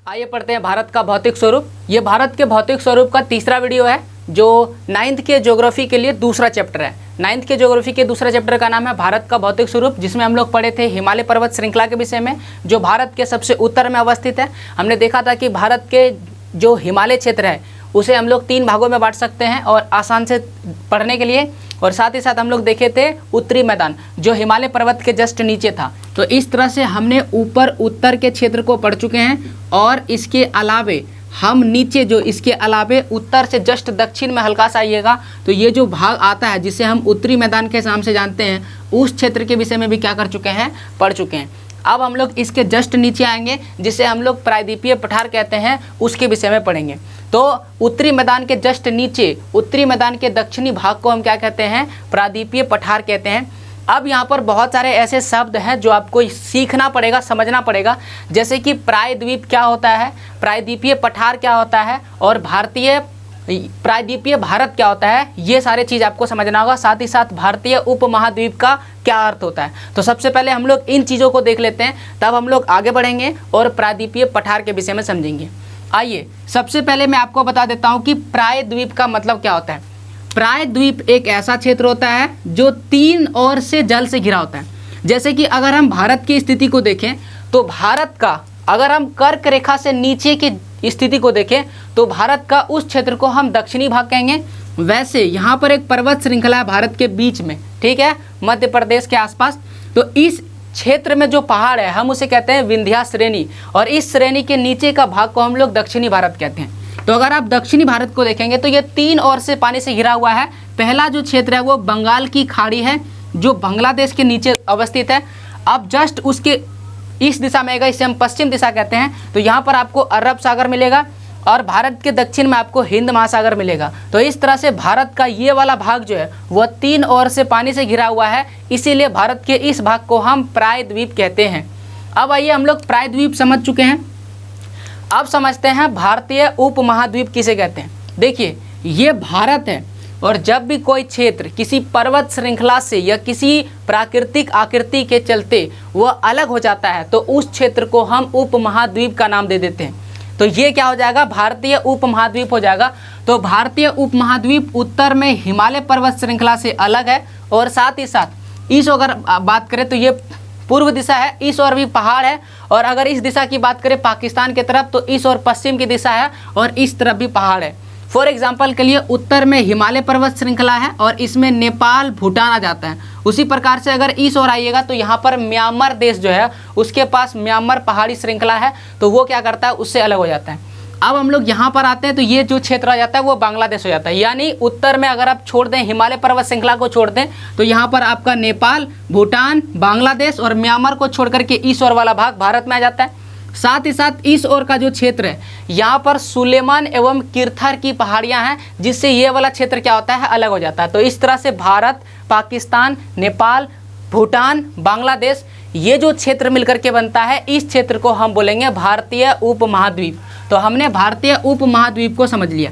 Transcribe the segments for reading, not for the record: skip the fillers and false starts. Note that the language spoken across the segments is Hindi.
आइए पढ़ते हैं भारत का भौतिक स्वरूप। ये भारत के भौतिक स्वरूप का तीसरा वीडियो है जो 9th के ज्योग्राफी के लिए दूसरा चैप्टर है। 9th के ज्योग्राफी के दूसरे चैप्टर का नाम है भारत का भौतिक स्वरूप, जिसमें हम लोग पढ़े थे हिमालय पर्वत श्रृंखला के विषय में, जो भारत के सबसे उत्तर में अवस्थित है। हमने देखा था कि भारत के जो हिमालय क्षेत्र है उसे हम लोग 3 भागों में बांट सकते हैं और आसान से पढ़ने के लिए, और साथ ही साथ हम लोग देखे थे उत्तरी मैदान जो हिमालय पर्वत के जस्ट नीचे था। तो इस तरह से हमने ऊपर उत्तर के क्षेत्र को पढ़ चुके हैं, और इसके अलावे हम नीचे जो इसके अलावे उत्तर से जस्ट दक्षिण में हल्का सा आइएगा तो ये जो भाग आता है जिसे हम उत्तरी मैदान के नाम से जानते हैं, उस क्षेत्र के विषय में भी क्या कर चुके हैं, पढ़ चुके हैं। अब हम लोग इसके जस्ट नीचे आएंगे जिसे हम लोग प्रायद्वीपीय पठार कहते हैं, उसके विषय में पढ़ेंगे। तो उत्तरी मैदान के जस्ट नीचे उत्तरी मैदान के दक्षिणी भाग को हम क्या कहते हैं, प्रायद्वीपीय पठार कहते हैं। अब यहाँ पर बहुत सारे ऐसे शब्द हैं जो आपको सीखना पड़ेगा, समझना पड़ेगा, जैसे कि प्रायद्वीप क्या होता है, प्रायद्वीपीय पठार क्या होता है, और भारतीय प्रायद्वीपीय भारत क्या होता है। ये सारे चीज़ आपको समझना होगा। साथ ही साथ भारतीय उपमहाद्वीप का क्या अर्थ होता है। तो सबसे पहले हम लोग इन चीज़ों को देख लेते हैं, तब हम लोग आगे बढ़ेंगे और प्रायद्वीपीय पठार के विषय में समझेंगे। आइए सबसे पहले मैं आपको बता देता हूँ कि प्रायद्वीप का मतलब क्या होता है। प्रायद्वीप एक ऐसा क्षेत्र होता है जो 3 ओर से जल से घिरा होता है। जैसे कि अगर हम भारत की स्थिति को देखें तो भारत का, अगर हम कर्क रेखा से नीचे की स्थिति को देखें तो भारत का उस क्षेत्र को हम दक्षिणी भाग कहेंगे। वैसे यहाँ पर एक पर्वत श्रृंखला है भारत के बीच में, ठीक है, मध्य प्रदेश के आसपास। तो इस क्षेत्र में जो पहाड़ है हम उसे कहते हैं विंध्या श्रेणी, और इस श्रेणी के नीचे का भाग को हम लोग दक्षिणी भारत कहते हैं। तो अगर आप दक्षिणी भारत को देखेंगे तो ये 3 ओर से पानी से घिरा हुआ है। पहला जो क्षेत्र है वो बंगाल की खाड़ी है जो बांग्लादेश के नीचे अवस्थित है। अब जस्ट उसके इस दिशा में आएगा, इसे हम पश्चिम दिशा कहते हैं। तो यहाँ पर आपको अरब सागर मिलेगा और भारत के दक्षिण में आपको हिंद महासागर मिलेगा। तो इस तरह से भारत का ये वाला भाग जो है वह 3 ओर से पानी से घिरा हुआ है, इसीलिए भारत के इस भाग को हम प्रायद्वीप कहते हैं। अब आइए हम लोग प्रायद्वीप समझ चुके हैं, अब समझते हैं भारतीय उपमहाद्वीप किसे कहते हैं। देखिए ये भारत है, और जब भी कोई क्षेत्र किसी पर्वत श्रृंखला से या किसी प्राकृतिक आकृति के चलते वह अलग हो जाता है तो उस क्षेत्र को हम उपमहाद्वीप का नाम दे देते हैं। तो ये क्या हो जाएगा, भारतीय उपमहाद्वीप हो जाएगा। तो भारतीय उपमहाद्वीप उत्तर में हिमालय पर्वत श्रृंखला से अलग है, और साथ ही साथ इस अगर बात करें तो ये पूर्व दिशा है, इस ओर भी पहाड़ है, और अगर इस दिशा की बात करें पाकिस्तान की तरफ तो इस ओर पश्चिम की दिशा है और इस तरफ भी पहाड़ है। फॉर एग्जाम्पल के लिए उत्तर में हिमालय पर्वत श्रृंखला है और इसमें नेपाल भूटान आ जाता है। उसी प्रकार से अगर इस ओर आइएगा तो यहाँ पर म्यांमार देश जो है उसके पास म्यांमार पहाड़ी श्रृंखला है, तो वो क्या करता है, उससे अलग हो जाता है। अब हम लोग यहाँ पर आते हैं तो ये जो क्षेत्र आ जाता है वो बांग्लादेश हो जाता है। यानी उत्तर में अगर आप छोड़ दें, हिमालय पर्वत श्रृंखला को छोड़ दें, तो यहाँ पर आपका नेपाल, भूटान, बांग्लादेश और म्यांमार को छोड़ करके इस ओर वाला भाग भारत में आ जाता है। साथ ही साथ इस ओर का जो क्षेत्र है यहाँ पर सुलेमान एवं किरथर की पहाड़ियाँ हैं, जिससे ये वाला क्षेत्र क्या होता है, अलग हो जाता है। तो इस तरह से भारत, पाकिस्तान, नेपाल, भूटान, बांग्लादेश, ये जो क्षेत्र मिलकर के बनता है, इस क्षेत्र को हम बोलेंगे भारतीय उपमहाद्वीप। तो हमने भारतीय उपमहाद्वीप को समझ लिया।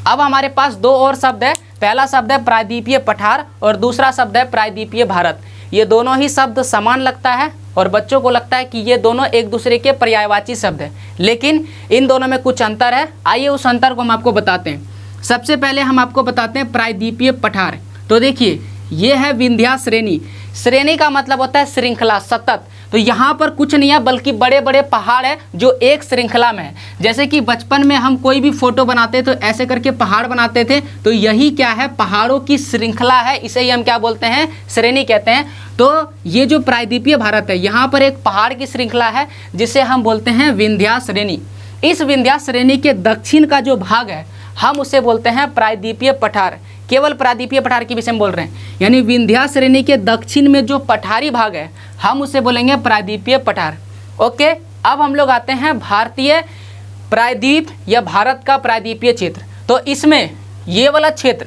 अब हमारे पास 2 और शब्द है। पहला शब्द है प्रायद्वीपीय पठार और दूसरा शब्द है प्रायद्वीपीय भारत। ये दोनों ही शब्द समान लगता है और बच्चों को लगता है कि ये दोनों एक दूसरे के पर्यायवाची शब्द हैं, लेकिन इन दोनों में कुछ अंतर है। आइए उस अंतर को हम आपको बताते हैं। सबसे पहले हम आपको बताते हैं प्रायद्वीपीय पठार। तो देखिए ये है विंध्या श्रेणी। श्रेणी का मतलब होता है श्रृंखला, सतत। तो यहाँ पर कुछ नहीं है बल्कि बड़े बड़े पहाड़ है जो एक श्रृंखला में है। जैसे कि बचपन में हम कोई भी फोटो बनाते तो ऐसे करके पहाड़ बनाते थे, तो यही क्या है, पहाड़ों की श्रृंखला है। इसे ही हम क्या बोलते हैं, श्रेणी कहते हैं। तो ये जो प्रायद्वीपीय भारत है यहाँ पर एक पहाड़ की श्रृंखला है जिसे हम बोलते हैं विंध्या श्रेणी। इस विंध्या श्रेणी के दक्षिण का जो भाग है हम उसे बोलते हैं प्रायद्वीपीय पठार। केवल प्रायद्वीपीय पठार के विषय में बोल रहे हैं, यानी विंध्या श्रेणी के दक्षिण में जो पठारी भाग है हम उसे बोलेंगे प्रायद्वीपीय पठार। ओके, अब हम लोग आते हैं भारतीय प्रायद्वीप या भारत का प्रायद्वीपीय क्षेत्र। तो इसमें ये वाला क्षेत्र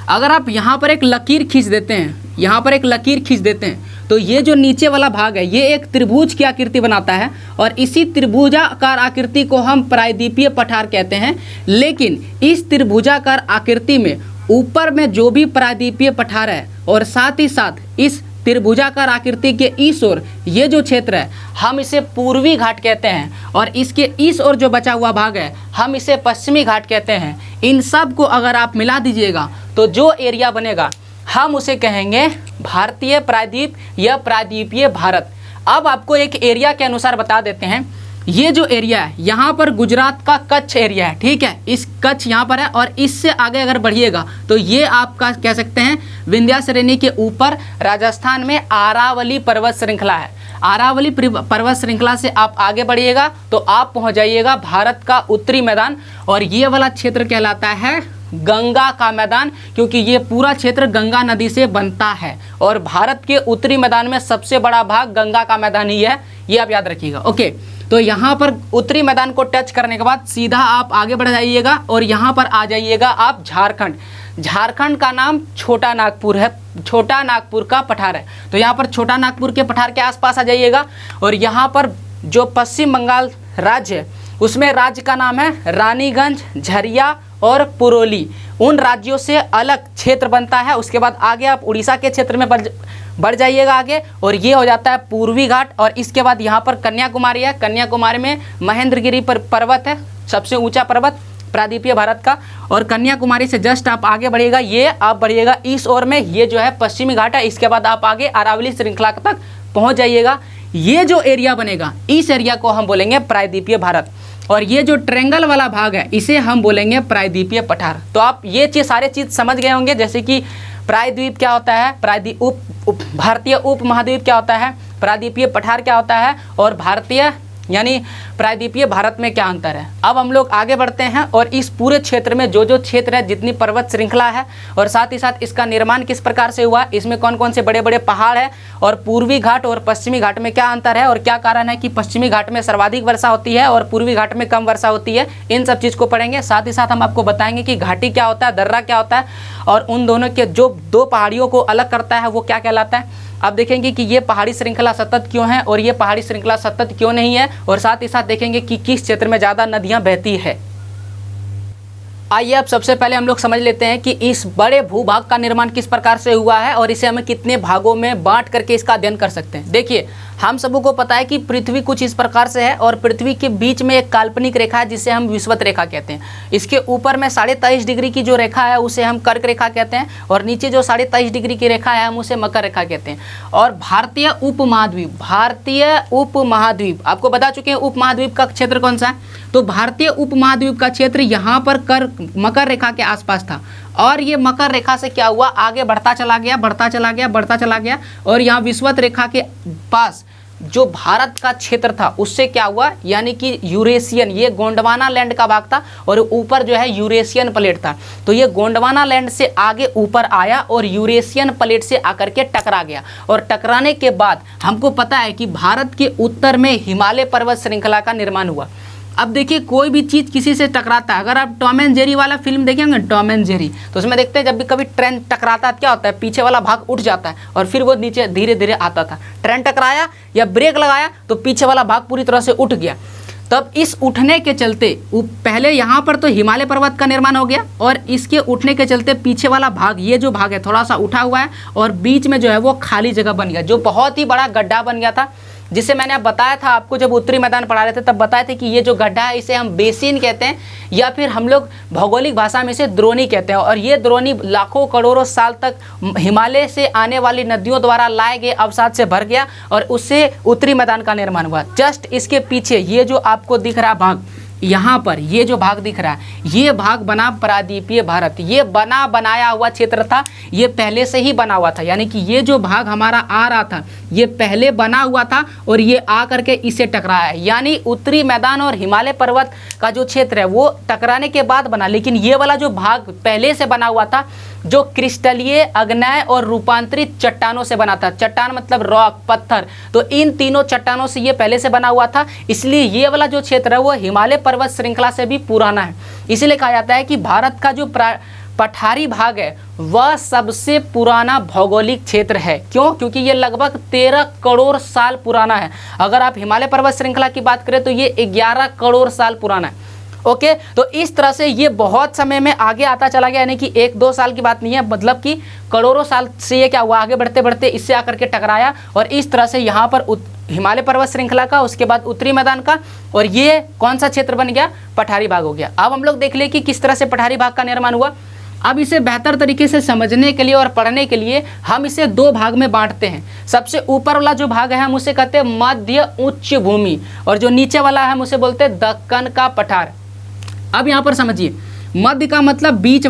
अगर आप यहाँ पर एक लकीर खींच देते हैं, यहाँ पर एक लकीर खींच देते हैं, तो ये जो नीचे वाला भाग है ये एक त्रिभुज की आकृति बनाता है, और इसी त्रिभुजाकार आकृति को हम प्रायद्वीपीय पठार कहते हैं। लेकिन इस त्रिभुजाकार आकृति में ऊपर में जो भी प्रायद्वीपीय पठार है और साथ ही साथ इस त्रिभुजाकार आकृति के इस ओर ये जो क्षेत्र है हम इसे पूर्वी घाट कहते हैं, और इसके इस ओर जो बचा हुआ भाग है हम इसे पश्चिमी घाट कहते हैं। इन सब को अगर आप मिला दीजिएगा तो जो एरिया बनेगा हम उसे कहेंगे भारतीय प्रायद्वीप या प्रायद्वीपीय भारत। अब आपको एक एरिया के अनुसार बता देते हैं, ये जो एरिया है यहाँ पर गुजरात का कच्छ एरिया है, ठीक है, इस कच्छ यहाँ पर है, और इससे आगे अगर बढ़िएगा तो ये आपका कह सकते हैं विंध्या श्रेणी के ऊपर राजस्थान में अरावली पर्वत श्रृंखला है। अरावली पर्वत श्रृंखला से आप आगे बढ़िएगा तो आप पहुँच जाइएगा भारत का उत्तरी मैदान, और ये वाला क्षेत्र कहलाता है गंगा का मैदान, क्योंकि ये पूरा क्षेत्र गंगा नदी से बनता है, और भारत के उत्तरी मैदान में सबसे बड़ा भाग गंगा का मैदान ही है, ये आप याद रखिएगा। ओके, तो यहाँ पर उत्तरी मैदान को टच करने के बाद सीधा आप आगे बढ़ जाइएगा और यहाँ पर आ जाइएगा आप झारखंड। झारखंड का नाम छोटा नागपुर है, छोटा नागपुर का पठार है, तो यहाँ पर छोटा नागपुर के पठार के आसपास आ जाइएगा। और यहाँ पर जो पश्चिम बंगाल राज्य है उसमें राज्य का नाम है रानीगंज, झरिया और पुरोली, उन राज्यों से अलग क्षेत्र बनता है। उसके बाद आगे आप उड़ीसा के क्षेत्र में बढ़ जाइएगा आगे, और ये हो जाता है पूर्वी घाट। और इसके बाद यहाँ पर कन्याकुमारी है, कन्याकुमारी में महेंद्रगिरी पर्वत है, सबसे ऊंचा पर्वत प्रायद्वीपीय भारत का। और कन्याकुमारी से जस्ट आप आगे बढ़िएगा, ये आप बढ़िएगा इस ओर में, ये जो है पश्चिमी घाट है। इसके बाद आप आगे अरावली श्रृंखला तक पहुँच जाइएगा। ये जो एरिया बनेगा इस एरिया को हम बोलेंगे प्रायद्वीपीय भारत, और ये जो ट्रेंगल वाला भाग है इसे हम बोलेंगे प्रायद्वीपीय पठार। तो आप ये सारे चीज़ समझ गए होंगे, जैसे कि प्रायद्वीप क्या होता है, भारतीय उपमहाद्वीप क्या होता है, प्रायद्वीपीय पठार क्या होता है, और भारतीय यानी प्रायद्वीपीय भारत में क्या अंतर है। अब हम लोग आगे बढ़ते हैं और इस पूरे क्षेत्र में जो क्षेत्र है, जितनी पर्वत श्रृंखला है, और साथ ही साथ इसका निर्माण किस प्रकार से हुआ, इसमें कौन कौन से बड़े बड़े पहाड़ हैं, और पूर्वी घाट और पश्चिमी घाट में क्या अंतर है, और क्या कारण है कि पश्चिमी घाट में सर्वाधिक वर्षा होती है और पूर्वी घाट में कम वर्षा होती है, इन सब चीज़ को पढ़ेंगे। साथ ही साथ हम आपको बताएंगे कि घाटी क्या होता है, दर्रा क्या होता है, और उन दोनों के जो दो पहाड़ियों को अलग करता है वो क्या कहलाता है। अब देखेंगे कि ये पहाड़ी श्रृंखला सतत क्यों है और ये पहाड़ी श्रृंखला सतत क्यों नहीं है, और साथ ही साथ देखेंगे कि किस क्षेत्र में ज़्यादा नदियाँ बहती है। आइए अब सबसे पहले हम लोग समझ लेते हैं कि इस बड़े भूभाग का निर्माण किस प्रकार से हुआ है और इसे हमें कितने भागों में बांट करके इसका अध्ययन कर सकते हैं। देखिए, हम सबों को पता है कि पृथ्वी कुछ इस प्रकार से है, और पृथ्वी के बीच में एक काल्पनिक रेखा है जिसे हम विषुवत रेखा कहते हैं। इसके ऊपर में 23.5 डिग्री की जो रेखा है उसे हम कर्क रेखा कहते हैं, और नीचे जो 23.5 डिग्री की रेखा है हम उसे मकर रेखा कहते हैं। और भारतीय उपमहाद्वीप आपको बता चुके हैं उपमहाद्वीप का क्षेत्र कौन सा है, तो भारतीय उपमहाद्वीप का क्षेत्र यहाँ पर मकर रेखा के आसपास था, और ये मकर रेखा से क्या हुआ, आगे बढ़ता चला गया, और यहाँ विषुवत रेखा के पास जो भारत का क्षेत्र था उससे क्या हुआ, यानी कि यूरेशियन, ये गोंडवाना लैंड का भाग था, और ऊपर जो है यूरेशियन प्लेट था, तो ये गोंडवाना लैंड से आगे ऊपर आया और यूरेशियन प्लेट से आकर के टकरा गया। और टकराने के बाद हमको पता है कि भारत के उत्तर में हिमालय पर्वत श्रृंखला का निर्माण हुआ। अब देखिए, कोई भी चीज़ किसी से टकराता है, अगर आप टॉम एंड जेरी वाला फिल्म देखेंगे, टॉम एंड जेरी, तो उसमें देखते हैं जब भी कभी ट्रेन टकराता है क्या होता है, पीछे वाला भाग उठ जाता है और फिर वो नीचे धीरे धीरे आता था। ट्रेन टकराया या ब्रेक लगाया तो पीछे वाला भाग पूरी तरह से उठ गया। तब इस उठने के चलते पहले यहाँ पर तो हिमालय पर्वत का निर्माण हो गया, और इसके उठने के चलते पीछे वाला भाग, ये जो भाग है थोड़ा सा उठा हुआ है, और बीच में जो है वो खाली जगह बन गया, जो बहुत ही बड़ा गड्ढा बन गया था, जिसे मैंने अब बताया था आपको जब उत्तरी मैदान पढ़ा रहे थे, तब बताए थे कि ये जो गड्ढा है इसे हम बेसिन कहते हैं, या फिर हम लोग भौगोलिक भाषा में इसे द्रोणी कहते हैं। और ये द्रोणी लाखों करोड़ों साल तक हिमालय से आने वाली नदियों द्वारा लाए गए अवसाद से भर गया, और उससे उत्तरी मैदान का निर्माण हुआ। जस्ट इसके पीछे ये जो आपको दिख रहा भाग, यहाँ पर ये जो भाग दिख रहा है, ये भाग बना प्रायद्वीपीय भारत। ये बनाया हुआ क्षेत्र था, ये पहले से ही बना हुआ था, यानी कि ये जो भाग हमारा आ रहा था ये पहले बना हुआ था, और ये आ करके इसे टकराया है। यानी उत्तरी मैदान और हिमालय पर्वत का जो क्षेत्र है वो टकराने के बाद बना, लेकिन ये वाला जो भाग पहले से बना हुआ था, जो क्रिस्टलीय, अग्नेय और रूपांतरित चट्टानों से बना था। चट्टान मतलब रॉक, पत्थर, तो इन तीनों चट्टानों से ये पहले से बना हुआ था, इसलिए ये वाला जो क्षेत्र है वो हिमालय पर्वत श्रृंखला से भी पुराना है। इसीलिए कहा जाता है कि भारत का जो पठारी भाग है वह सबसे पुराना भौगोलिक क्षेत्र है। क्यों? क्योंकि ये लगभग 13 करोड़ साल पुराना है। अगर आप हिमालय पर्वत श्रृंखला की बात करें तो ये 11 करोड़ साल पुराना है। ओके, तो इस तरह से ये बहुत समय में आगे आता चला गया, यानी कि 1-2 साल की बात नहीं है, मतलब कि करोड़ों साल से ये क्या हुआ, आगे बढ़ते बढ़ते इससे आकर के टकराया और इस तरह से यहाँ पर हिमालय पर्वत श्रृंखला का, उसके बाद उत्तरी मैदान का, और ये कौन सा क्षेत्र बन गया, पठारी भाग हो गया। अब हम लोग देख ले कि किस तरह से पठारी भाग का निर्माण हुआ। अब इसे बेहतर तरीके से समझने के लिए और पढ़ने के लिए हम इसे 2 भाग में बांटते हैं। सबसे ऊपर वाला जो भाग है हम उसे कहते हैं मध्य उच्च भूमि, और जो नीचे वाला है हम उसे बोलते हैं दक्कन का पठार। अब यहाँ पर समझिए, मध्य का मतलब बीच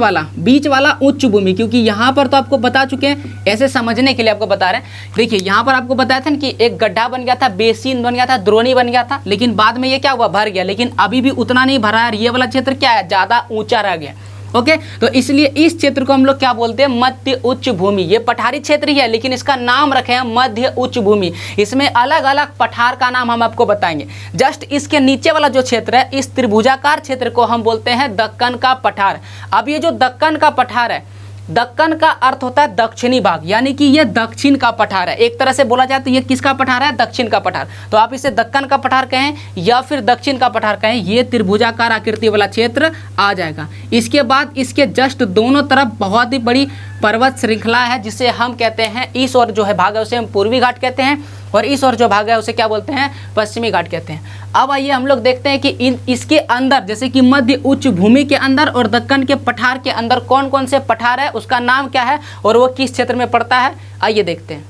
वाला उच्च भूमि, क्योंकि यहाँ पर तो आपको बता चुके हैं, ऐसे समझने के लिए आपको बता रहे हैं। देखिए यहाँ पर आपको बताया था ना कि एक गड्ढा बन गया था, बेसिन बन गया था, द्रोणी बन गया था, लेकिन बाद में ये क्या हुआ, भर गया, लेकिन अभी भी उतना नहीं भरा है। ये वाला क्षेत्र क्या है, ज़्यादा ऊंचा रह गया। ओके, तो इसलिए इस क्षेत्र को हम लोग क्या बोलते हैं, मध्य उच्च भूमि। ये पठारी क्षेत्र ही है, लेकिन इसका नाम रखे हैं मध्य उच्च भूमि। इसमें अलग अलग पठार का नाम हम आपको बताएंगे। जस्ट इसके नीचे वाला जो क्षेत्र है, इस त्रिभुजाकार क्षेत्र को हम बोलते हैं दक्कन का पठार। अब ये जो दक्कन का पठार है, दक्कन का अर्थ होता है दक्षिणी भाग, यानी कि ये दक्षिण का पठार है। एक तरह से बोला जाए तो ये किसका पठार है, दक्षिण का पठार। तो आप इसे दक्कन का पठार कहें या फिर दक्षिण का पठार कहें, ये त्रिभुजाकार आकृति वाला क्षेत्र आ जाएगा। इसके बाद इसके जस्ट दोनों तरफ बहुत ही बड़ी पर्वत श्रृंखला है, जिसे हम कहते हैं, इस और जो है भाग है उसे हम पूर्वी घाट कहते हैं, और इस और जो भाग है उसे क्या बोलते हैं, पश्चिमी घाट कहते हैं। अब आइए हम लोग देखते हैं कि इसके अंदर, जैसे कि मध्य उच्च भूमि के अंदर और दक्कन के पठार के अंदर कौन कौन से पठार है, उसका नाम क्या है और वो किस क्षेत्र में पड़ता है, आइए देखते हैं।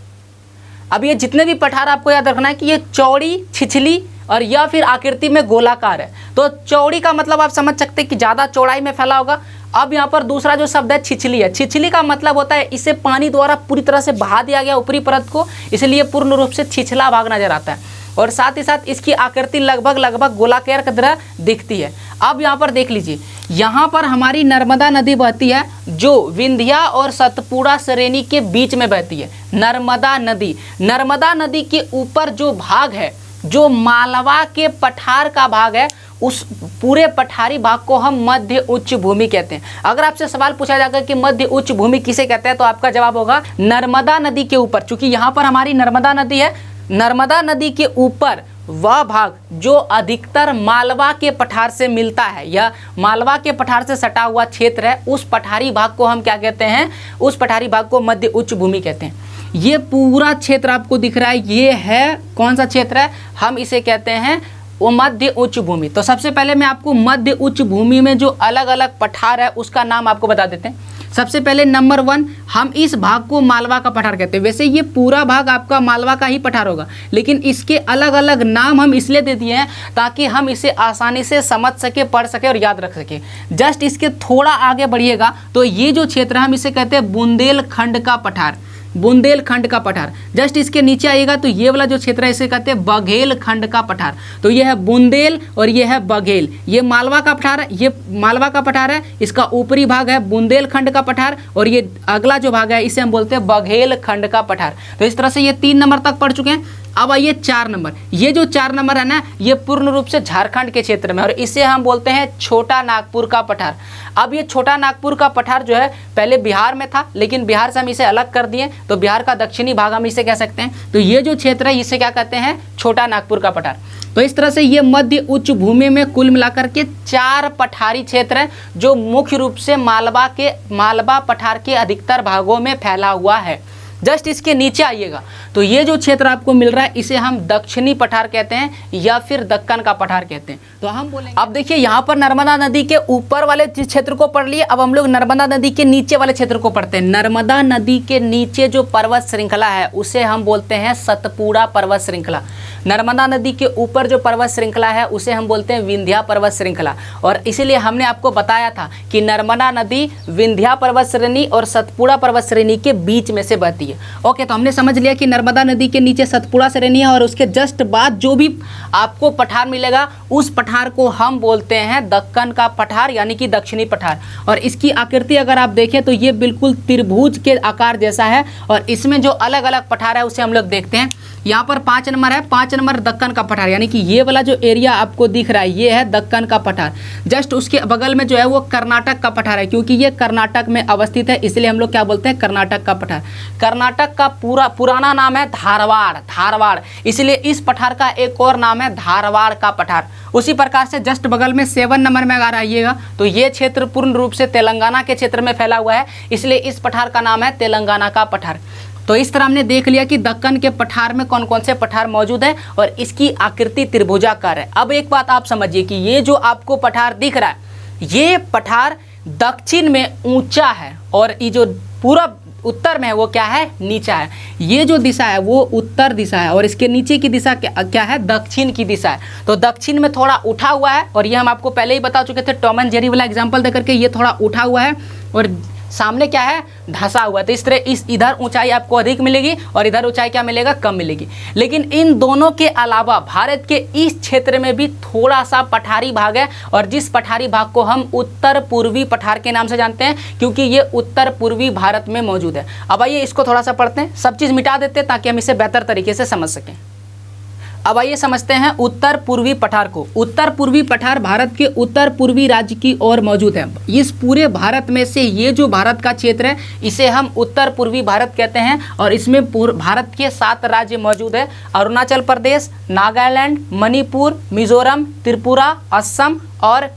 अब ये जितने भी पठार आपको याद रखना है कि ये चौड़ी, छिछली और या फिर आकृति में गोलाकार है। तो चौड़ी का मतलब आप समझ सकते हैं कि ज़्यादा चौड़ाई में फैला होगा। अब यहाँ पर दूसरा जो शब्द है छिछली है, छिछली का मतलब होता है इसे पानी द्वारा पूरी तरह से बहा दिया गया ऊपरी परत को, इसलिए पूर्ण रूप से छिछला भाग नजर आता है, और साथ ही साथ इसकी आकृति लगभग गोलाकार की तरह दिखती है। अब यहाँ पर देख लीजिए, यहाँ पर हमारी नर्मदा नदी बहती है, जो विंध्या और सतपुड़ा श्रेणी के बीच में बहती है। नर्मदा नदी के ऊपर जो भाग है, जो मालवा के पठार का भाग है, उस पूरे पठारी भाग को हम मध्य उच्च भूमि कहते हैं। अगर आपसे सवाल पूछा जाएगा कि मध्य उच्च भूमि किसे कहते हैं, तो आपका जवाब होगा नर्मदा नदी के ऊपर, क्योंकि यहाँ पर हमारी नर्मदा नदी है। नर्मदा नदी के ऊपर वह भाग जो अधिकतर मालवा के पठार से मिलता है या मालवा के पठार से सटा हुआ क्षेत्र है, उस पठारी भाग को हम क्या कहते हैं, उस पठारी भाग को मध्य उच्च भूमि कहते हैं। ये पूरा क्षेत्र आपको दिख रहा है, ये है कौन सा क्षेत्र है, हम इसे कहते हैं वो मध्य उच्च भूमि। तो सबसे पहले मैं आपको मध्य उच्च भूमि में जो अलग अलग पठार है उसका नाम आपको बता देते हैं। सबसे पहले नंबर 1, हम इस भाग को मालवा का पठार कहते हैं। वैसे ये पूरा भाग आपका मालवा का ही पठार होगा, लेकिन इसके अलग अलग नाम हम इसलिए दे दिए हैं ताकि हम इसे आसानी से समझ सके, पढ़ सके और याद रख सके। जस्ट इसके थोड़ा आगे बढ़िएगा तो ये जो क्षेत्र हम इसे कहते हैं बुंदेलखंड का पठार, बुंदेलखंड का पठार। जस्ट इसके नीचे आइएगा तो ये वाला जो क्षेत्र है इसे कहते हैं बघेलखंड का पठार। तो ये है बुंदेल और ये है बघेल, ये मालवा का पठार है, ये मालवा का पठार है, इसका ऊपरी भाग है बुंदेलखंड का पठार, और ये अगला जो भाग है इसे हम बोलते हैं बघेलखंड का पठार। तो इस तरह से ये 3 नंबर तक पढ़ चुके हैं। अब आइए 4 नंबर, ये जो 4 नंबर है ना, ये पूर्ण रूप से झारखंड के क्षेत्र में, और इसे हम बोलते हैं छोटा नागपुर का पठार। अब ये छोटा नागपुर का पठार जो है पहले बिहार में था, लेकिन बिहार से हम इसे अलग कर दिए, तो बिहार का दक्षिणी भाग हम इसे कह सकते हैं। तो ये जो क्षेत्र है इसे क्या कहते हैं, छोटा नागपुर का पठार। तो इस तरह से ये मध्य उच्च भूमि में कुल मिलाकर के 4 पठारी क्षेत्र हैं, जो मुख्य रूप से मालवा पठार के अधिकतर भागों में फैला हुआ है। जस्ट इसके नीचे आइएगा तो ये जो क्षेत्र आपको मिल रहा है इसे हम दक्षिणी पठार कहते हैं या फिर दक्कन का पठार कहते हैं। तो हम बोलेंगे, अब देखिए यहाँ पर नर्मदा नदी के ऊपर वाले क्षेत्र को पढ़ लिए, अब हम लोग नर्मदा नदी के नीचे वाले क्षेत्र को पढ़ते हैं। नर्मदा नदी के नीचे जो पर्वत श्रृंखला है उसे हम बोलते हैं सतपुड़ा पर्वत श्रृंखला। नर्मदा नदी के ऊपर जो पर्वत श्रृंखला है उसे हम बोलते हैं विंध्या पर्वत श्रृंखला, और इसीलिए हमने आपको बताया था कि नर्मदा नदी विंध्या पर्वत श्रेणी और सतपुड़ा पर्वत श्रेणी के बीच में से बहती है। ओके, तो हमने समझ लिया कि नर्मदा नदी के नीचे सतपुड़ा श्रेणी है, और उसके जस्ट बाद जो भी आपको पठार मिलेगा उस पठार को हम बोलते हैं दक्कन का पठार, यानी कि दक्षिणी पठार। और इसकी आकृति अगर आप देखें तो ये बिल्कुल त्रिभुज के आकार जैसा है, और इसमें जो अलग अलग पठार है उसे हम लोग देखते हैं। यहाँ पर 5 नंबर है, 5 5 नंबर दक्कन का पठार, यानी कि ये वाला जो एरिया आपको दिख रहा है ये है दक्कन का पठार। जस्ट उसके बगल में जो है वो कर्नाटक का पठार है, क्योंकि ये कर्नाटक में अवस्थित है इसलिए हम लोग क्या बोलते हैं, कर्नाटक का पठार। कर्नाटक का पुराना नाम है धारवाड़, इसलिए इस पठार का एक और नाम है धारवाड़ का पठार। उसी प्रकार से जस्ट बगल में 7 नंबर में अगर आइएगा तो ये क्षेत्र पूर्ण रूप से तेलंगाना के क्षेत्र में फैला हुआ है, इसलिए इस पठार का नाम है तेलंगाना का पठार। तो इस तरह हमने देख लिया कि दक्कन के पठार में कौन कौन से पठार मौजूद है और इसकी आकृति त्रिभुजाकार है। अब एक बात आप समझिए कि ये जो आपको पठार दिख रहा है ये पठार दक्षिण में ऊंचा है और ये जो पूरा उत्तर में है वो क्या है, नीचा है। ये जो दिशा है वो उत्तर दिशा है और इसके नीचे की दिशा क्या है, दक्षिण की दिशा है। तो दक्षिण में थोड़ा उठा हुआ है और ये हम आपको पहले ही बता चुके थे टॉम एंड जेरी वाला एग्जांपल देकर के, ये थोड़ा उठा हुआ है और सामने क्या है, धंसा हुआ। तो इस तरह इधर ऊंचाई आपको अधिक मिलेगी और इधर ऊंचाई क्या मिलेगा, कम मिलेगी। लेकिन इन दोनों के अलावा भारत के इस क्षेत्र में भी थोड़ा सा पठारी भाग है और जिस पठारी भाग को हम उत्तर पूर्वी पठार के नाम से जानते हैं, क्योंकि ये उत्तर पूर्वी भारत में मौजूद है। अब आइए इसको थोड़ा सा पढ़ते हैं, सब चीज़ मिटा देते हैं ताकि हम इसे बेहतर तरीके से समझ सकें। अब आइए समझते हैं उत्तर पूर्वी पठार को। उत्तर पूर्वी पठार भारत के उत्तर पूर्वी राज्य की ओर मौजूद है। इस पूरे भारत में से ये जो भारत का क्षेत्र है इसे हम उत्तर पूर्वी भारत कहते हैं और इसमें भारत के 7 राज्य मौजूद है, अरुणाचल प्रदेश, नागालैंड, मणिपुर, मिजोरम, त्रिपुरा, असम और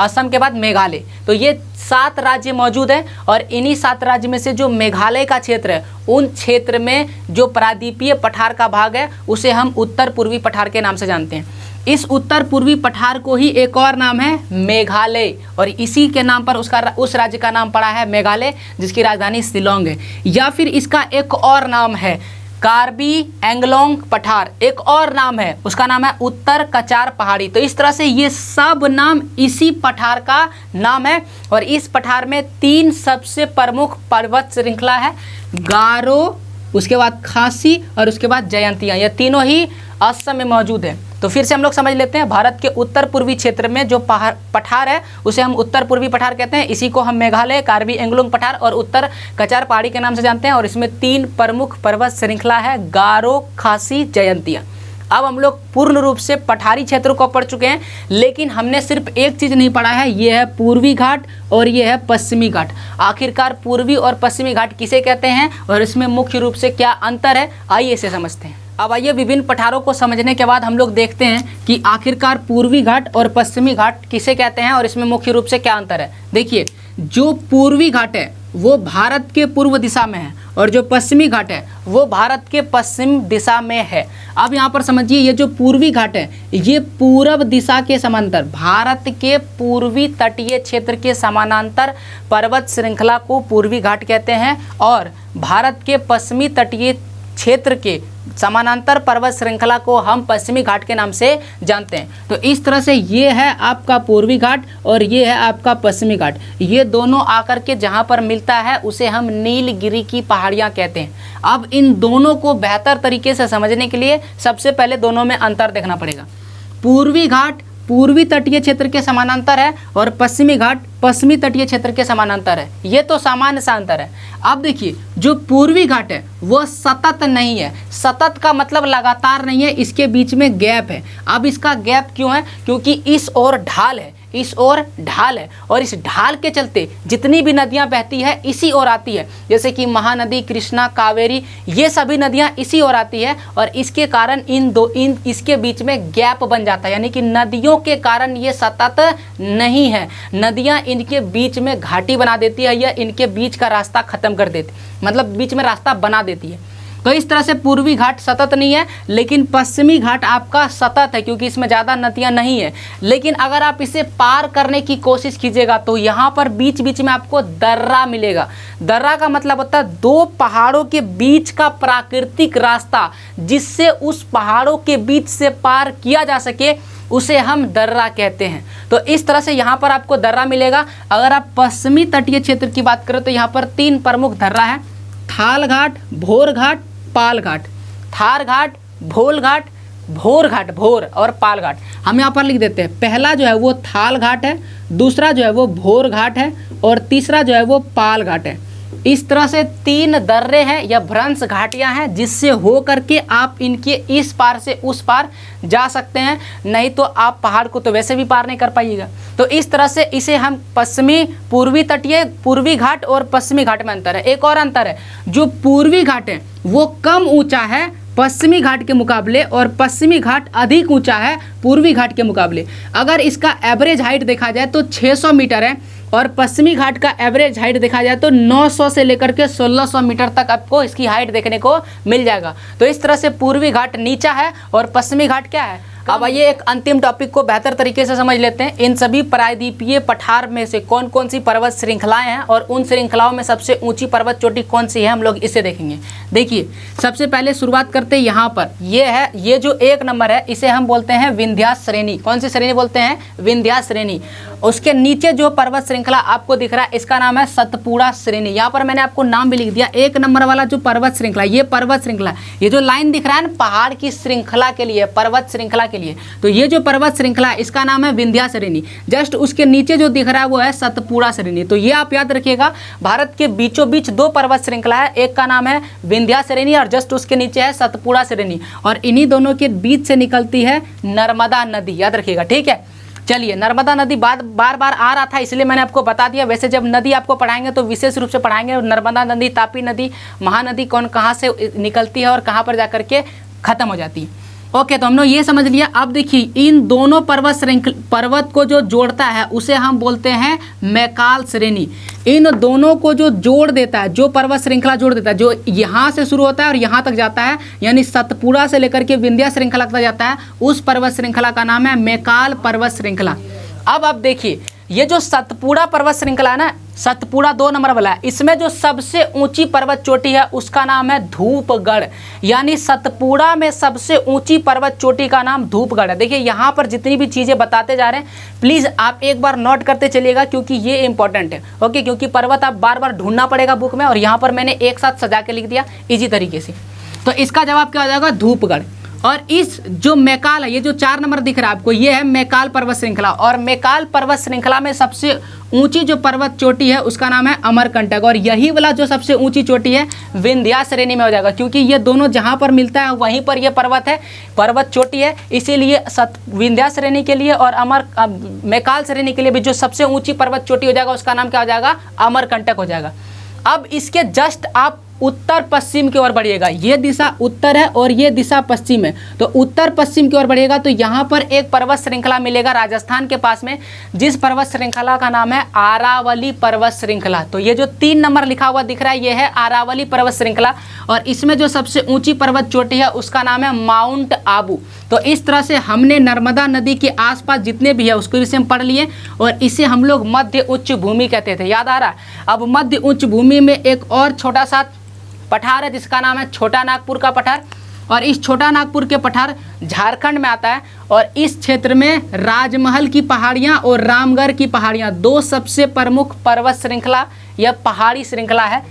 असम के बाद मेघालय। तो ये 7 राज्य मौजूद है और इन्हीं 7 राज्य में से जो मेघालय का क्षेत्र है उन क्षेत्र में जो प्रायद्वीपीय पठार का भाग है उसे हम उत्तर पूर्वी पठार के नाम से जानते हैं। इस उत्तर पूर्वी पठार को ही एक और नाम है मेघालय और इसी के नाम पर उस राज्य का नाम पड़ा है मेघालय, जिसकी राजधानी शिलोंग है। या फिर इसका एक और नाम है कार्बी एंगलोंग पठार, एक और नाम है उसका नाम है उत्तर कचार पहाड़ी। तो इस तरह से ये सब नाम इसी पठार का नाम है और इस पठार में 3 सबसे प्रमुख पर्वत श्रृंखला है, गारो, उसके बाद खासी और उसके बाद जयंतिया। ये तीनों ही असम में मौजूद है। तो फिर से हम लोग समझ लेते हैं, भारत के उत्तर पूर्वी क्षेत्र में जो पठार है उसे हम उत्तर पूर्वी पठार कहते हैं। इसी को हम मेघालय, कार्बी एंगलोंग पठार और उत्तर कचार पहाड़ी के नाम से जानते हैं और इसमें 3 प्रमुख पर्वत श्रृंखला है, गारो, खासी, जयंतिया। अब हम लोग पूर्ण रूप से पठारी क्षेत्र को पढ़ चुके हैं, लेकिन हमने सिर्फ एक चीज़ नहीं पढ़ा है, ये है पूर्वी घाट और ये है पश्चिमी घाट। आखिरकार पूर्वी और पश्चिमी घाट किसे कहते हैं और इसमें मुख्य रूप से क्या अंतर है, आइए इसे समझते हैं। अब आइए विभिन्न पठारों को समझने के बाद हम लोग देखते हैं कि आखिरकार पूर्वी घाट और पश्चिमी घाट किसे कहते हैं और इसमें मुख्य रूप से क्या अंतर है। देखिए, जो पूर्वी घाट है वो भारत के पूर्व दिशा में है और जो पश्चिमी घाट है वो भारत के पश्चिम दिशा में है। अब यहाँ पर समझिए, ये जो पूर्वी घाट है ये पूर्व दिशा के समानांतर, भारत के पूर्वी तटीय क्षेत्र के समानांतर पर्वत श्रृंखला को पूर्वी घाट कहते हैं और भारत के पश्चिमी तटीय क्षेत्र के समानांतर पर्वत श्रृंखला को हम पश्चिमी घाट के नाम से जानते हैं। तो इस तरह से ये है आपका पूर्वी घाट और ये है आपका पश्चिमी घाट। ये दोनों आकर के जहाँ पर मिलता है उसे हम नीलगिरी की पहाड़ियाँ कहते हैं। अब इन दोनों को बेहतर तरीके से समझने के लिए सबसे पहले दोनों में अंतर देखना पड़ेगा। पूर्वी घाट पूर्वी तटीय क्षेत्र के समानांतर है और पश्चिमी घाट पश्चिमी तटीय क्षेत्र के समानांतर है। ये तो सामान्य सा अंतर है। अब देखिए, जो पूर्वी घाट है वो सतत नहीं है। सतत का मतलब लगातार नहीं है, इसके बीच में गैप है। अब इसका गैप क्यों है, क्योंकि इस ओर ढाल है, इस ओर ढाल है और इस ढाल के चलते जितनी भी नदियां बहती है इसी ओर आती है। जैसे कि महानदी, कृष्णा, कावेरी, ये सभी नदियां इसी ओर आती है और इसके कारण इसके बीच में गैप बन जाता है, यानी कि नदियों के कारण ये सतत नहीं है। नदियां इनके बीच में घाटी बना देती है या इनके बीच का रास्ता खत्म कर देती, मतलब बीच में रास्ता बना देती है। तो इस तरह से पूर्वी घाट सतत नहीं है, लेकिन पश्चिमी घाट आपका सतत है क्योंकि इसमें ज़्यादा नदियां नहीं है। लेकिन अगर आप इसे पार करने की कोशिश कीजिएगा तो यहाँ पर बीच बीच में आपको दर्रा मिलेगा। दर्रा का मतलब होता है 2 पहाड़ों के बीच का प्राकृतिक रास्ता, जिससे उस पहाड़ों के बीच से पार किया जा सके, उसे हम दर्रा कहते हैं। तो इस तरह से यहाँ पर आपको दर्रा मिलेगा। अगर आप पश्चिमी तटीय क्षेत्र की बात करें तो यहाँ पर 3 प्रमुख दर्रा है, थाल घाट, भोर घाट, पाल घाट। थार घाट, भोल घाट, भोर घाट, भोर और पाल घाट हम यहाँ पर लिख देते हैं। पहला जो है वो थाल घाट है, दूसरा जो है वो भोर घाट है और तीसरा जो है वो पाल घाट है। इस तरह से 3 दर्रे हैं या भ्रंश घाटियां हैं जिससे हो करके आप इनके इस पार से उस पार जा सकते हैं, नहीं तो आप पहाड़ को तो वैसे भी पार नहीं कर पाइएगा। तो इस तरह से इसे हम पश्चिमी पूर्वी तटीय पूर्वी घाट और पश्चिमी घाट में अंतर है। एक और अंतर है, जो पूर्वी घाट है वो कम ऊंचा है पश्चिमी घाट के मुकाबले और पश्चिमी घाट अधिक ऊंचा है पूर्वी घाट के मुकाबले। अगर इसका एवरेज हाइट देखा जाए तो 600 मीटर है और पश्चिमी घाट का एवरेज हाइट देखा जाए तो 900 से लेकर के 1600 मीटर तक आपको इसकी हाइट देखने को मिल जाएगा। तो इस तरह से पूर्वी घाट नीचा है और पश्चिमी घाट क्या है। अब आइए एक अंतिम टॉपिक को बेहतर तरीके से समझ लेते हैं। इन सभी प्रायद्वीपीय पठार में से कौन कौन सी पर्वत श्रृंखलाएं हैं और उन श्रृंखलाओं में सबसे ऊंची पर्वत चोटी कौन सी है, हम लोग इसे देखेंगे। देखिए सबसे पहले शुरुआत करते हैं यहाँ पर, ये है, ये जो 1 नंबर है इसे हम बोलते हैं विंध्यास श्रेणी। कौन सी श्रेणी बोलते हैं? विंध्यास श्रेणी। उसके नीचे जो पर्वत श्रृंखला आपको दिख रहा है इसका नाम है सतपुड़ा श्रेणी। यहाँ पर मैंने आपको नाम भी लिख दिया। 1 नंबर वाला जो पर्वत श्रृंखला, ये पर्वत श्रृंखला, ये जो लाइन दिख रहा है ना पहाड़ की श्रृंखला के लिए, पर्वत श्रृंखला के लिए, तो ये जो पर्वत श्रृंखला है इसका नाम है विंध्या श्रेणी। जस्ट उसके नीचे जो दिख रहा है वो है सतपुड़ा श्रेणी। तो ये आप याद रखिएगा, भारत के बीचों बीच 2 पर्वत श्रृंखला है, एक का नाम है विंध्या श्रेणी और जस्ट उसके नीचे है सतपुड़ा श्रेणी, और इन्हीं दोनों के बीच से निकलती है नर्मदा नदी, याद रखिएगा, ठीक है। चलिए, नर्मदा नदी बार बार आ रहा था इसलिए मैंने आपको बता दिया। वैसे जब नदी आपको पढ़ाएंगे तो विशेष रूप से पढ़ाएंगे नर्मदा नदी, तापी नदी, महानदी कौन कहाँ से निकलती है और कहाँ पर जाकर के खत्म हो जाती है। ओके, तो हम लोग ये समझ लिया। अब देखिए इन दोनों पर्वत को जो जोड़ता है उसे हम बोलते हैं मैकाल श्रेणी। इन दोनों को जो जोड़ देता है, जो पर्वत श्रृंखला जोड़ देता है, जो यहाँ से शुरू होता है और यहाँ तक जाता है, यानी सतपुड़ा से लेकर के विंध्या श्रृंखला तक जाता है, उस पर्वत श्रृंखला का नाम है मैकाल पर्वत श्रृंखला। अब आप देखिए ये जो सतपुड़ा पर्वत श्रृंखला है ना, सतपुड़ा 2 नंबर वाला है, इसमें जो सबसे ऊंची पर्वत चोटी है उसका नाम है धूपगढ़। यानी सतपुड़ा में सबसे ऊंची पर्वत चोटी का नाम धूपगढ़ है। देखिए यहाँ पर जितनी भी चीज़ें बताते जा रहे हैं प्लीज़ आप एक बार नोट करते चलिएगा क्योंकि ये इंपॉर्टेंट है। ओके, क्योंकि पर्वत आप बार बार ढूंढना पड़ेगा बुक में और यहाँ पर मैंने एक साथ सजा के लिख दिया इजी तरीके से। तो इसका जवाब क्या हो जाएगा? धूपगढ़। और इस जो मैकाल है, ये जो 4 नंबर दिख रहा है आपको, ये है मैकाल पर्वत श्रृंखला। और मैकाल पर्वत श्रृंखला में सबसे ऊंची जो पर्वत चोटी है उसका नाम है अमरकंटक, और यही वाला जो सबसे ऊंची चोटी है विंध्या श्रेणी में हो जाएगा, क्योंकि ये दोनों जहां पर मिलता है वहीं पर ये पर्वत है, पर्वत चोटी है। इसीलिए विंध्या श्रेणी के लिए और मैकाल श्रेणी के लिए भी जो सबसे ऊंची पर्वत चोटी हो जाएगा उसका नाम क्या हो जाएगा? अमरकंटक हो जाएगा। अब इसके जस्ट आप उत्तर पश्चिम की ओर बढ़िएगा, ये दिशा उत्तर है और ये दिशा पश्चिम है, तो उत्तर पश्चिम की ओर बढ़िएगा तो यहाँ पर एक पर्वत श्रृंखला मिलेगा राजस्थान के पास में, जिस पर्वत श्रृंखला का नाम है आरावली पर्वत श्रृंखला। तो ये जो 3 नंबर लिखा हुआ दिख रहा है ये है आरावली पर्वत श्रृंखला, और इसमें जो सबसे ऊंची पर्वत चोटी है उसका नाम है माउंट आबू। तो इस तरह से हमने नर्मदा नदी के आसपास जितने भी है उसको विषय में पढ़ लिए, और इसे हम लोग मध्य उच्च भूमि कहते थे, याद आ रहा है। अब मध्य उच्च भूमि में एक और छोटा सा पठार है जिसका नाम है छोटा नागपुर का पठार, और इस छोटा नागपुर के पठार झारखंड में आता है, और इस क्षेत्र में राजमहल की पहाड़ियाँ और रामगढ़ की पहाड़ियाँ 2 सबसे प्रमुख पर्वत श्रृंखला या पहाड़ी श्रृंखला है।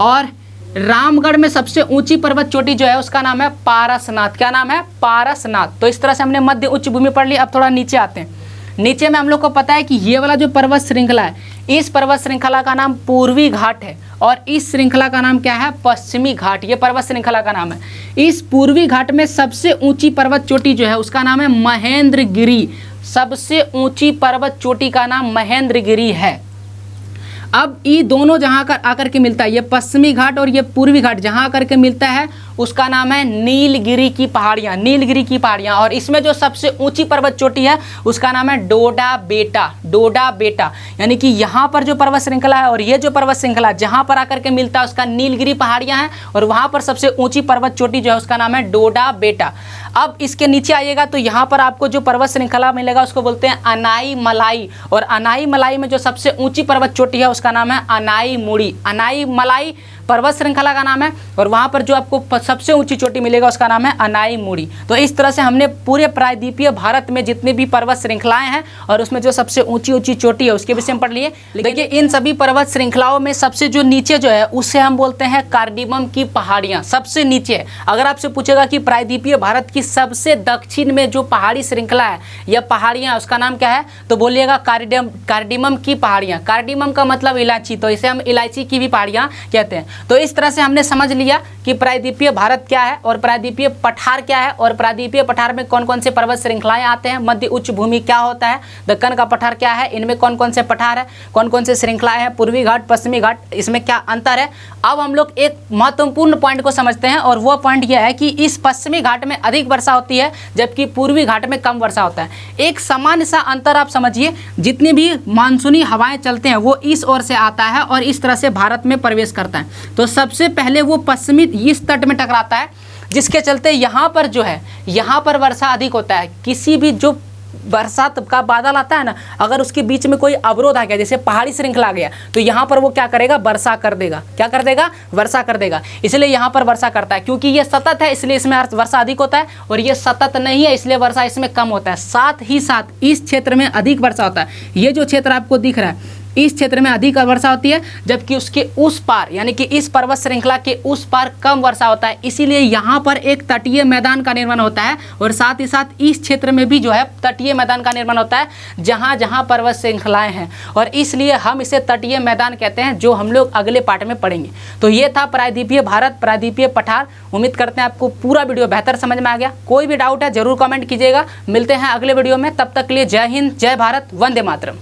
और रामगढ़ में सबसे ऊंची पर्वत चोटी जो है उसका नाम है पारसनाथ। क्या नाम है? पारसनाथ। तो इस तरह से हमने मध्य उच्च भूमि पढ़ ली। अब थोड़ा नीचे आते हैं। नीचे में हम लोग को पता है कि ये वाला जो पर्वत श्रृंखला है, इस पर्वत श्रृंखला का नाम पूर्वी घाट है, और इस श्रृंखला का नाम क्या है? पश्चिमी घाट। ये पर्वत श्रृंखला का नाम है। इस पूर्वी घाट में सबसे ऊंची पर्वत चोटी जो है उसका नाम है महेंद्रगिरी। सबसे ऊंची पर्वत चोटी का नाम महेंद्रगिरी है। अब ये दोनों जहाँ आकर के मिलता है, ये पश्चिमी घाट और ये पूर्वी घाट जहाँ आकर के मिलता है उसका नाम है नीलगिरी की पहाड़ियाँ, नीलगिरी की पहाड़ियाँ। और इसमें जो सबसे ऊंची पर्वत चोटी है उसका नाम है डोडा बेटा। डोडा बेटा यानी कि यहाँ पर जो पर्वत श्रृंखला है और ये जो पर्वत श्रृंखला जहाँ पर आकर के मिलता है उसका नीलगिरी पहाड़ियाँ हैं, और वहाँ पर सबसे ऊंची पर्वत चोटी जो है उसका नाम है डोडा बेटा। अब इसके नीचे आइएगा तो यहाँ पर आपको जो पर्वत श्रृंखला मिलेगा उसको बोलते हैं अनाई मलाई, और अनाई मलाई में जो सबसे ऊंची पर्वत चोटी है उसका नाम है अनाई मुड़ी। अनाई मलाई पर्वत श्रृंखला का नाम है, और वहाँ पर जो आपको सबसे ऊंची चोटी मिलेगा उसका नाम है अनाईमुड़ी। तो इस तरह से हमने पूरे प्रायद्वीपीय भारत में जितनी भी पर्वत श्रृंखलाएं हैं और उसमें जो सबसे ऊंची ऊंची चोटी है उसके विषय में पढ़ लिए। देखिए इन सभी पर्वत श्रृंखलाओं में सबसे जो नीचे जो है उसे हम बोलते हैं कार्डिमम की पहाड़ियाँ, सबसे नीचे है। अगर आपसे पूछेगा कि प्रायद्वीपीय भारत की सबसे दक्षिण में जो पहाड़ी श्रृंखला है या पहाड़ियाँ उसका नाम क्या है, तो बोलिएगा कार्डिमम की पहाड़ियाँ। कार्डिमम का मतलब इलायची, तो इसे हम इलायची की भी पहाड़ियाँ कहते हैं। तो इस तरह से हमने समझ लिया कि प्रायद्वीपीय भारत क्या है और प्रायद्वीपीय पठार क्या है, और प्रायद्वीपीय पठार में कौन कौन से पर्वत श्रृंखलाएं आते हैं, मध्य उच्च भूमि क्या होता है, दक्कन का पठार क्या है, इनमें कौन कौन से पठार है, कौन कौन से श्रृंखलाएं हैं, पूर्वी घाट पश्चिमी घाट, इसमें क्या अंतर है। अब हम लोग एक महत्वपूर्ण पॉइंट को समझते हैं, और वो पॉइंट यह है कि इस पश्चिमी घाट में अधिक वर्षा होती है जबकि पूर्वी घाट में कम वर्षा होता है। एक सामान्य सा अंतर आप समझिए, जितनी भी मानसूनी हवाएं चलते हैं वो इस ओर से आता है और इस तरह से भारत में प्रवेश करता है। तो सबसे पहले वो पश्चिमी इस तट में टकराता है, जिसके चलते यहाँ पर जो है यहाँ पर वर्षा अधिक होता है। किसी भी जो बरसात का बादल आता है ना, अगर उसके बीच में कोई अवरोध आ गया, जैसे पहाड़ी श्रृंखला आ गया, तो यहाँ पर वो क्या करेगा, वर्षा कर देगा। क्या कर देगा, वर्षा कर देगा। इसलिए यहाँ पर वर्षा करता है, क्योंकि ये सतत है इसलिए इसमें वर्षा अधिक होता है, और ये सतत नहीं है इसलिए वर्षा इसमें कम होता है। साथ ही साथ इस क्षेत्र में अधिक वर्षा होता है। ये जो क्षेत्र आपको दिख रहा है इस क्षेत्र में अधिक वर्षा होती है, जबकि उसके उस पार यानी कि इस पर्वत श्रृंखला के उस पार कम वर्षा होता है। इसीलिए यहाँ पर एक तटीय मैदान का निर्माण होता है, और साथ ही साथ इस क्षेत्र में भी जो है तटीय मैदान का निर्माण होता है जहाँ जहाँ पर्वत श्रृंखलाएं हैं, और इसलिए हम इसे तटीय मैदान कहते हैं, जो हम लोग अगले पार्ट में पढ़ेंगे। तो ये था प्रायद्वीपीय भारत, प्रायद्वीपीय पठार। उम्मीद करते हैं आपको पूरा वीडियो बेहतर समझ में आ गया। कोई भी डाउट है जरूर कमेंट कीजिएगा। मिलते हैं अगले वीडियो में, तब तक के लिए जय हिंद, जय भारत, वंदे मातरम।